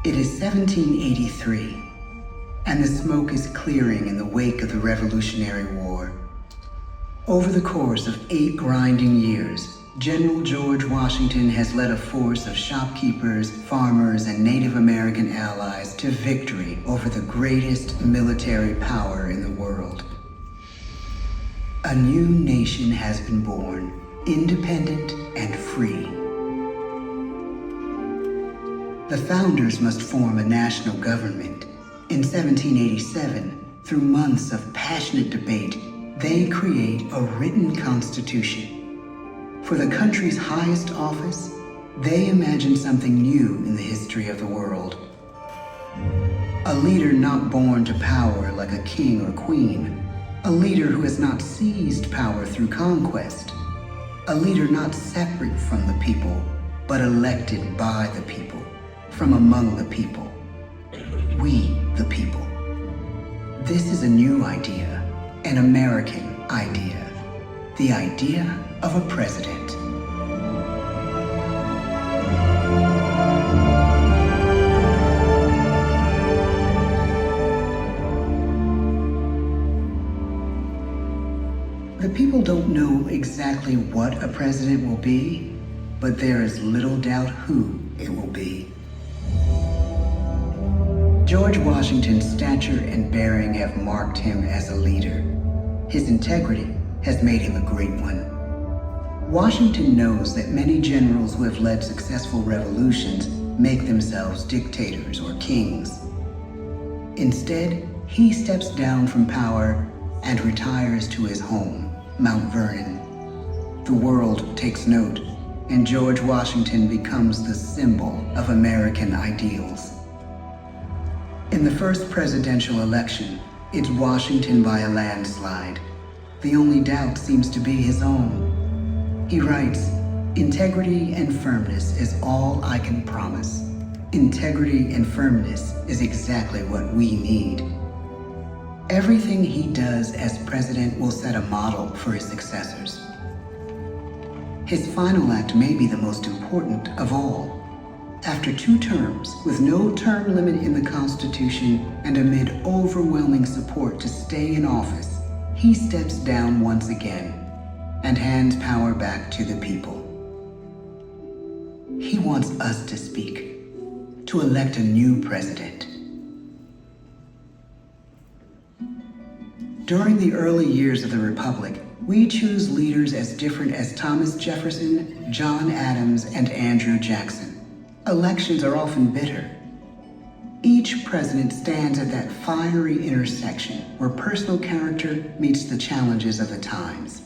It is 1783, and the smoke is clearing in the wake of the Revolutionary War. Over the course of 8 grinding years, General George Washington has led a force of shopkeepers, farmers, and Native American allies to victory over the greatest military power in the world. A new nation has been born, independent and free. The founders must form a national government. In 1787, through months of passionate debate, they create a written constitution. For the country's highest office, they imagine something new in the history of the world. A leader not born to power like a king or queen. A leader who has not seized power through conquest. A leader not separate from the people, but elected by the people, from among the people. We, the people. This is a new idea, an American idea. The idea of a president. The people don't know exactly what a president will be, but there is little doubt who it will be. George Washington's stature and bearing have marked him as a leader. His integrity has made him a great one. Washington knows that many generals who have led successful revolutions make themselves dictators or kings. Instead, he steps down from power and retires to his home, Mount Vernon. The world takes note, and George Washington becomes the symbol of American ideals. In the first presidential election, it's Washington by a landslide. The only doubt seems to be his own. He writes, "Integrity and firmness is all I can promise. Integrity and firmness is exactly what we need." Everything he does as president will set a model for his successors. His final act may be the most important of all. After 2 terms, with no term limit in the Constitution and amid overwhelming support to stay in office, he steps down once again and hands power back to the people. He wants us to speak, to elect a new president. During the early years of the Republic, we choose leaders as different as Thomas Jefferson, John Adams, and Andrew Jackson. Elections are often bitter. Each president stands at that fiery intersection where personal character meets the challenges of the times.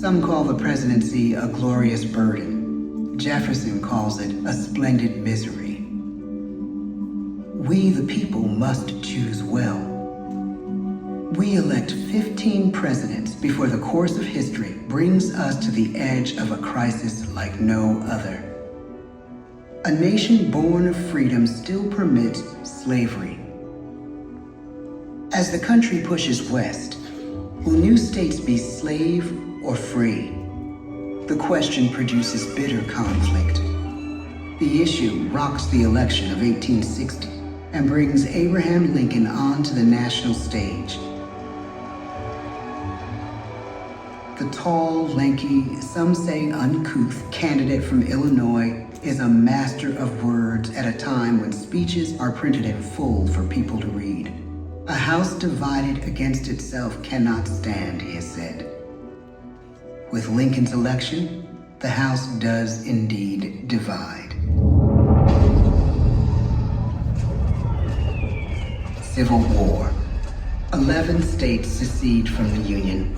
Some call the presidency a glorious burden. Jefferson calls it a splendid misery. We, the people, must choose well. We elect 15 presidents before the course of history brings us to the edge of a crisis like no other. A nation born of freedom still permits slavery. As the country pushes west, will new states be slave or free? The question produces bitter conflict. The issue rocks the election of 1860 and brings Abraham Lincoln onto the national stage. The tall, lanky, some say uncouth candidate from Illinois is a master of words at a time when speeches are printed in full for people to read. A house divided against itself cannot stand, he has said. With Lincoln's election, the House does indeed divide. Civil War. 11 states secede from the Union.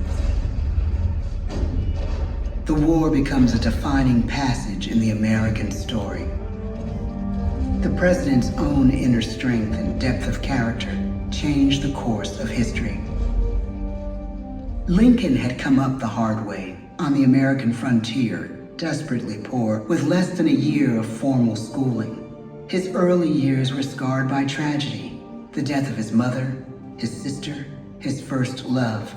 The war becomes a defining passage in the American story. The president's own inner strength and depth of character changed the course of history. Lincoln had come up the hard way, on the American frontier, desperately poor, with less than a year of formal schooling. His early years were scarred by tragedy, the death of his mother, his sister, his first love.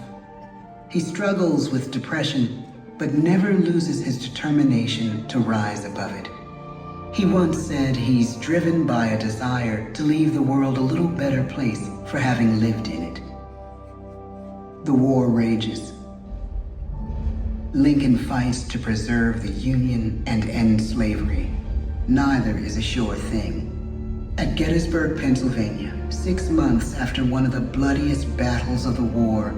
He struggles with depression, but never loses his determination to rise above it. He once said he's driven by a desire to leave the world a little better place for having lived in it. The war rages. Lincoln fights to preserve the Union and end slavery. Neither is a sure thing. At Gettysburg, Pennsylvania, 6 months after one of the bloodiest battles of the war,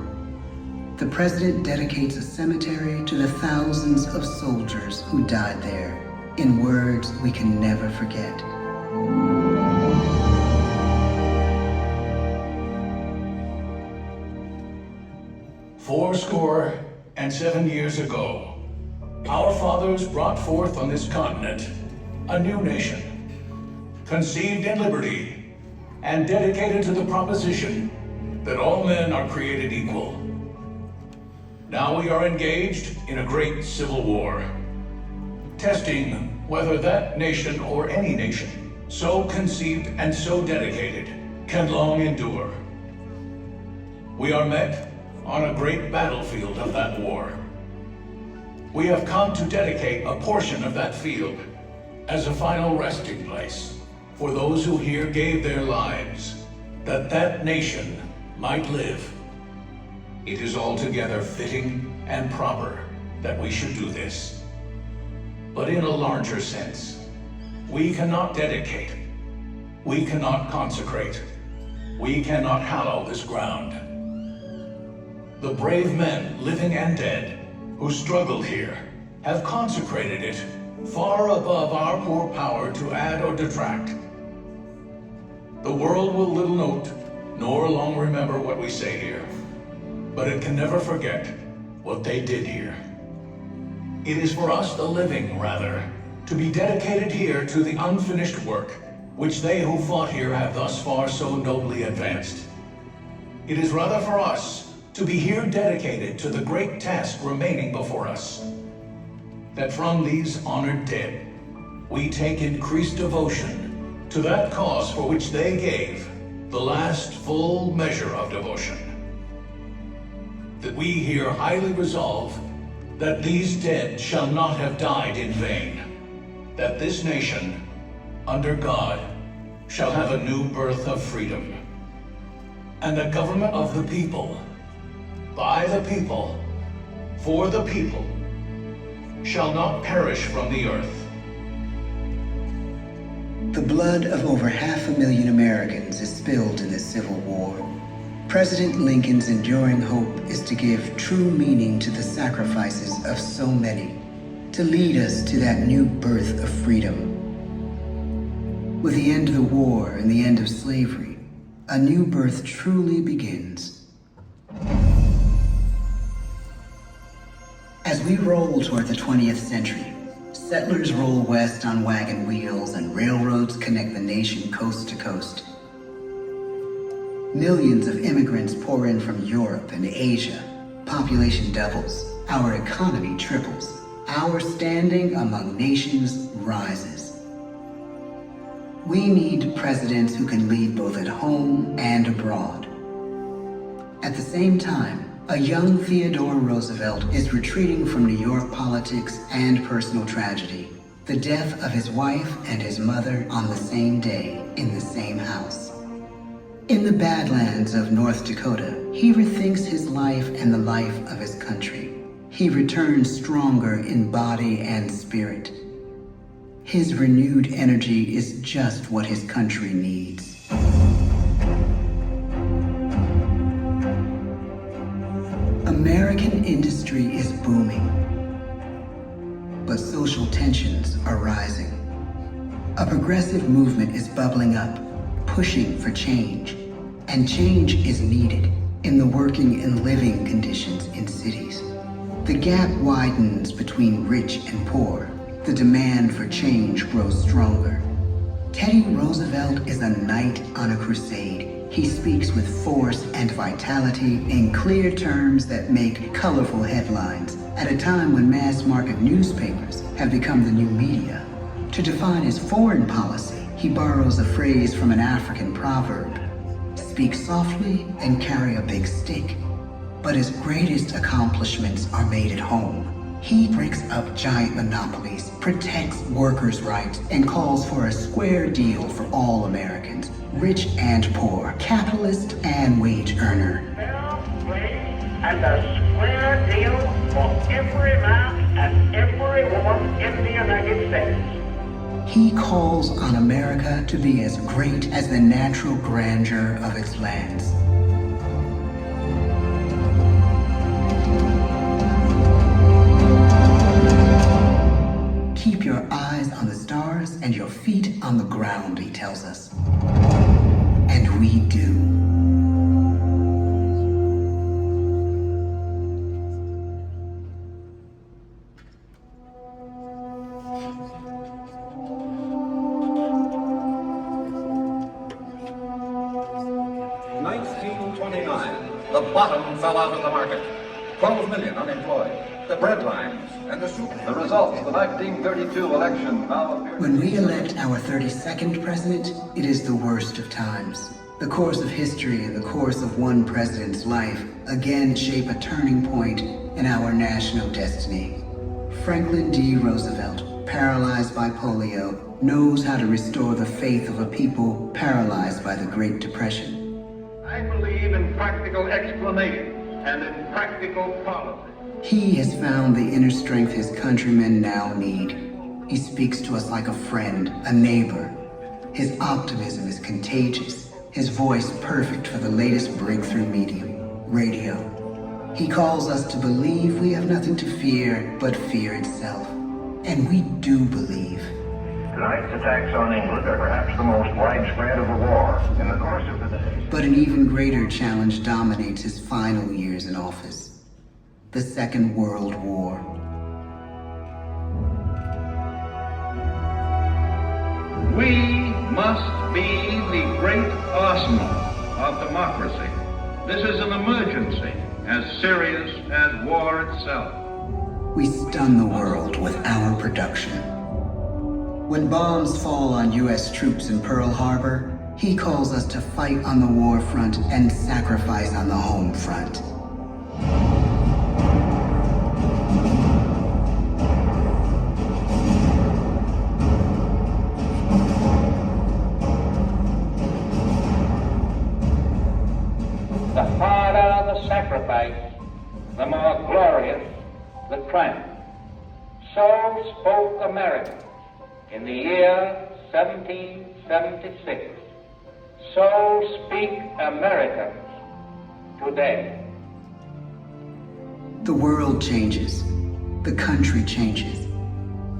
the president dedicates a cemetery to the thousands of soldiers who died there, in words we can never forget. "Fourscore-and-7 years ago, our fathers brought forth on this continent a new nation, conceived in liberty and dedicated to the proposition that all men are created equal. Now we are engaged in a great civil war, testing whether that nation or any nation, so conceived and so dedicated, can long endure. We are met on a great battlefield of that war. We have come to dedicate a portion of that field as a final resting place for those who here gave their lives, that that nation might live. It is altogether fitting and proper that we should do this. But in a larger sense, we cannot dedicate, we cannot consecrate, we cannot hallow this ground. The brave men, living and dead, who struggled here, have consecrated it far above our poor power to add or detract. The world will little note, nor long remember what we say here, but it can never forget what they did here. It is for us, the living, rather, to be dedicated here to the unfinished work which they who fought here have thus far so nobly advanced. It is rather for us to be here dedicated to the great task remaining before us, that from these honored dead we take increased devotion to that cause for which they gave the last full measure of devotion. That we here highly resolve that these dead shall not have died in vain, that this nation, under God, shall have a new birth of freedom, and a government of the people, by the people, for the people, shall not perish from the earth. The blood of over 500,000 Americans is spilled in this Civil War. President Lincoln's enduring hope is to give true meaning to the sacrifices of so many, to lead us to that new birth of freedom. With the end of the war and the end of slavery, a new birth truly begins. As we roll toward the 20th century, settlers roll west on wagon wheels and railroads connect the nation coast to coast. Millions of immigrants pour in from Europe and Asia. Population doubles. Our economy triples. Our standing among nations rises. We need presidents who can lead both at home and abroad. At the same time, a young Theodore Roosevelt is retreating from New York politics and personal tragedy. The death of his wife and his mother on the same day in the same house. In the Badlands of North Dakota, he rethinks his life and the life of his country. He returns stronger in body and spirit. His renewed energy is just what his country needs. American industry is booming, but social tensions are rising. A progressive movement is bubbling up, pushing for change, and change is needed in the working and living conditions in cities. The gap widens between rich and poor. The demand for change grows stronger. Teddy Roosevelt is a knight on a crusade. He speaks with force and vitality in clear terms that make colorful headlines at a time when mass-market newspapers have become the new media. To define his foreign policy, he borrows a phrase from an African proverb: speak softly and carry a big stick. But his greatest accomplishments are made at home. He breaks up giant monopolies, protects workers' rights, and calls for a square deal for all Americans, rich and poor, capitalist and wage earner. Fair wage and a square deal for every man and every woman in the United States. He calls on America to be as great as the natural grandeur of its lands. Keep your eyes on the stars and your feet on the ground, he tells us. And we do. The bottom fell out of the market. 12 million unemployed. The breadlines and the soup. The results of the 1932 election now appear. When we elect our 32nd president, it is the worst of times. The course of history and the course of one president's life again shape a turning point in our national destiny. Franklin D. Roosevelt, paralyzed by polio, knows how to restore the faith of a people paralyzed by the Great Depression. I believe in practical exclamation and in practical policy. He has found the inner strength his countrymen now need. He speaks to us like a friend, a neighbor. His optimism is contagious, his voice perfect for the latest breakthrough medium, radio. He calls us to believe we have nothing to fear but fear itself. And we do believe. Tonight's attacks on England are perhaps the most widespread of the war in the course of the day. But an even greater challenge dominates his final years in office. The Second World War. We must be the great arsenal of democracy. This is an emergency as serious as war itself. We stun the world with our production. When bombs fall on U.S. troops in Pearl Harbor, he calls us to fight on the war front and sacrifice on the home front. The harder the sacrifice, the more glorious the triumph. So spoke America in the year 1776. So speak Americans today. The world changes. The country changes.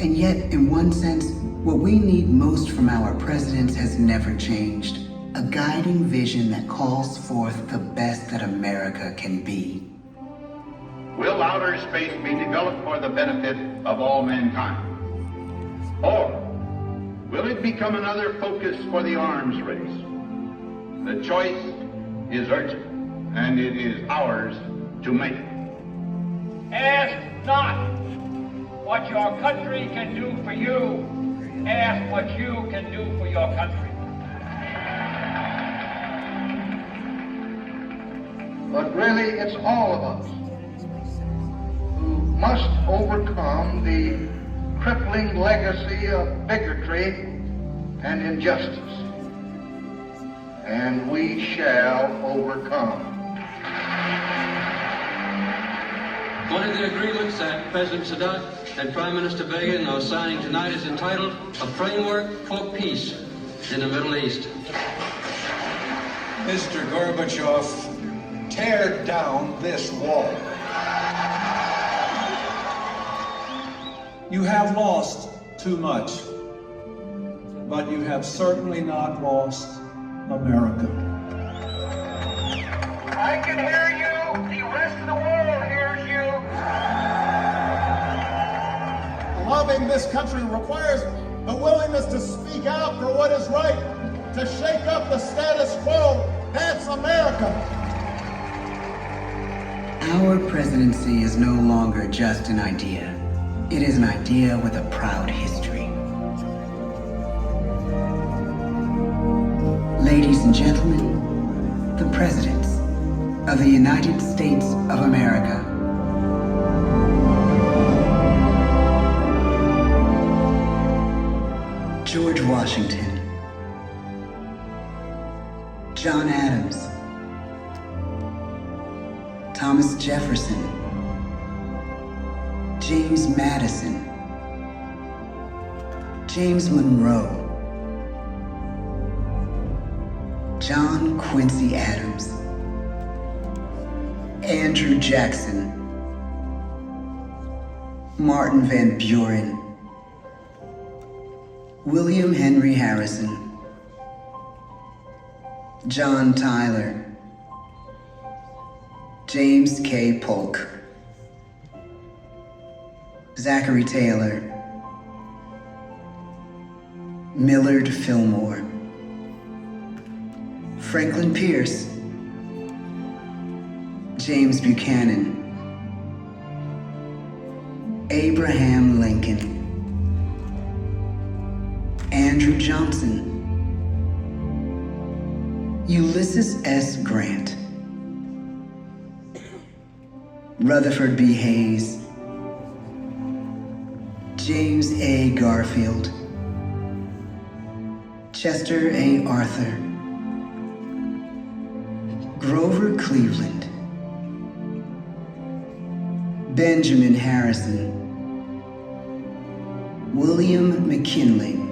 And yet, in one sense, what we need most from our presidents has never changed. A guiding vision that calls forth the best that America can be. Will outer space be developed for the benefit of all mankind? Or will it become another focus for the arms race? The choice is urgent, and it is ours to make. Ask not what your country can do for you. Ask what you can do for your country. But really, it's all of us who must overcome the crippling legacy of bigotry and injustice. And we shall overcome. One of the agreements that President Sadat and Prime Minister Begin are signing tonight is entitled A Framework for Peace in the Middle East. Mr. Gorbachev, tear down this wall. You have lost too much, but you have certainly not lost America. I can hear you. The rest of the world hears you. Loving this country requires the willingness to speak out for what is right, to shake up the status quo. That's America. Our presidency is no longer just an idea. It is an idea with a proud history. Ladies and gentlemen, the presidents of the United States of America. Washington. John Adams. Thomas Jefferson. James Madison. James Monroe. John Quincy Adams. Andrew Jackson. Martin Van Buren. William Henry Harrison. John Tyler. James K. Polk. Zachary Taylor. Millard Fillmore. Franklin Pierce. James Buchanan. Abraham Lincoln. Andrew Johnson. Ulysses S. Grant. Rutherford B. Hayes. James A. Garfield. Chester A. Arthur. Grover Cleveland. Benjamin Harrison. William McKinley.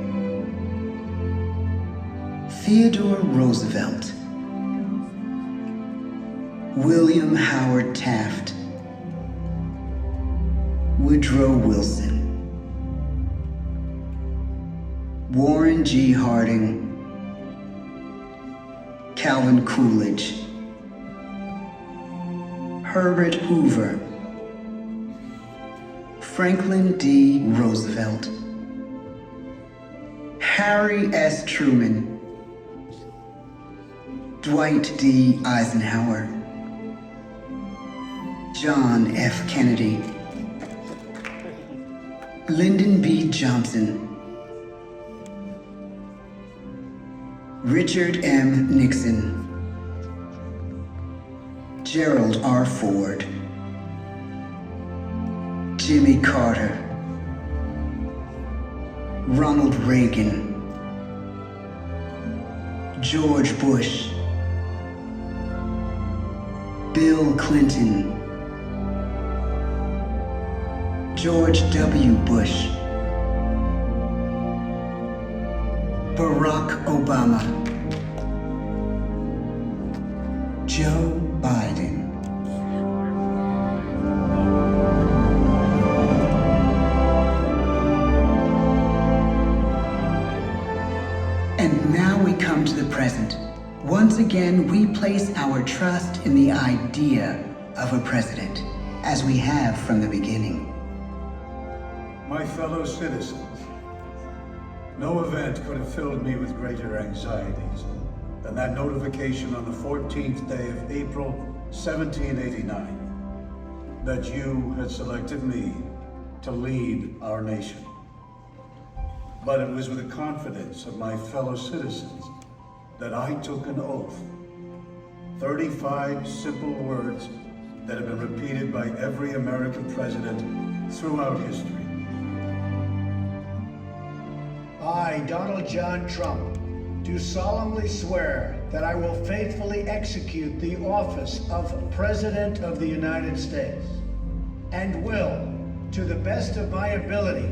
Theodore Roosevelt. William Howard Taft. Woodrow Wilson. Warren G. Harding. Calvin Coolidge. Herbert Hoover. Franklin D. Roosevelt. Harry S. Truman. Dwight D. Eisenhower. John F. Kennedy. Lyndon B. Johnson. Richard M. Nixon. Gerald R. Ford. Jimmy Carter. Ronald Reagan. George Bush. Bill Clinton. George W. Bush. Barack Obama. Joe Biden. And now we come to the present. Once again, we place our trust in the idea of a president, as we have from the beginning. My fellow citizens, no event could have filled me with greater anxieties than that notification on the 14th day of April, 1789, that you had selected me to lead our nation. But it was with the confidence of my fellow citizens that I took an oath. 35 simple words that have been repeated by every American president throughout history. I, Donald John Trump, do solemnly swear that I will faithfully execute the office of President of the United States and will, to the best of my ability,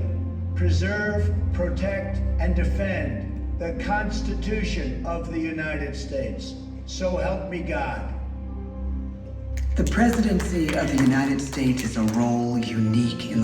preserve, protect, and defend the Constitution of the United States. So help me God. The presidency of the United States is a role unique in